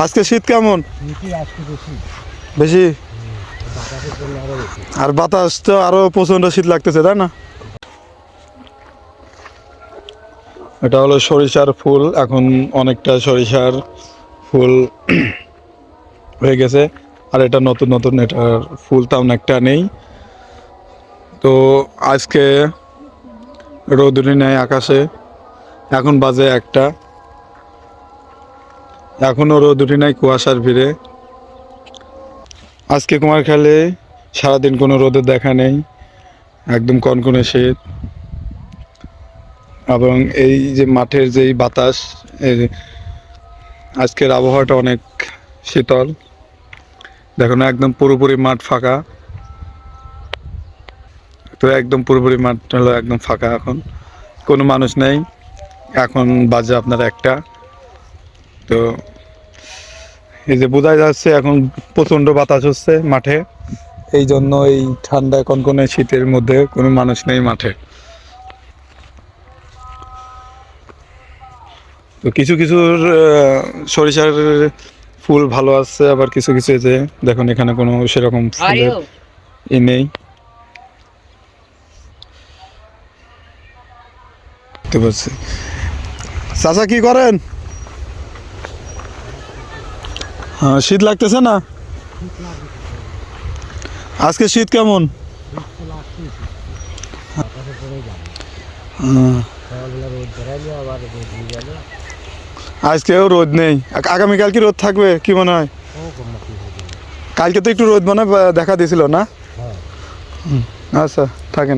আজকে শীত কেমন? বেশি। আর বাতাস তো আরো প্রচন্ড শীত লাগতেছে, তাই না? এটা হলো সরিষার ফুল। এখন অনেকটা সরিষার ফুল হয়ে গেছে, আর এটা নতুন নতুন, এটার ফুল তেমন একটা নেই। তো আজকে রোদুরি নেই আকাশে। এখন বাজে 1টা, এখনও রোদুরি নাই, কুয়াশার ভিড়ে। আজকে কুমারখালী সারাদিন কোনো রোদের দেখা নেই, একদম কনকনে শীত। এবং এই যে মাঠের যেই বাতাস, আজকের আবহাওয়াটা অনেক শীতল। দেখো না, একদম পুরোপুরি মাঠ ফাঁকা। তো একদম পুরোপুরি মাঠ হলো একদম ফাঁকা, এখন কোনো মানুষ নেই। এখন বাজে আপনার 1টা। তো এই যে বোঝা যাচ্ছে এখন প্রচণ্ড বাতাস হচ্ছে মাঠে, এই জন্য এই ঠান্ডা কনকনে শীতের মধ্যে কোনো মানুষ নেই মাঠে। তো কিছু কিছু সরিষার ফুল ভালো আছে, আবার কিছু কিছু যে দেখুন এখানে কোনো সেরকম ফুলের নেই। বুঝতে পারছি। চাচা কি করেন? হ্যাঁ, শীত লাগতেছে না? আজকে শীত কেমন? আজকেও রোদ নেই, আগামীকাল কি রোদ থাকবে কি মনে হয়? কালকে তো একটু রোদ মনে দেখা দিয়েছিল না? আচ্ছা, থাকেন।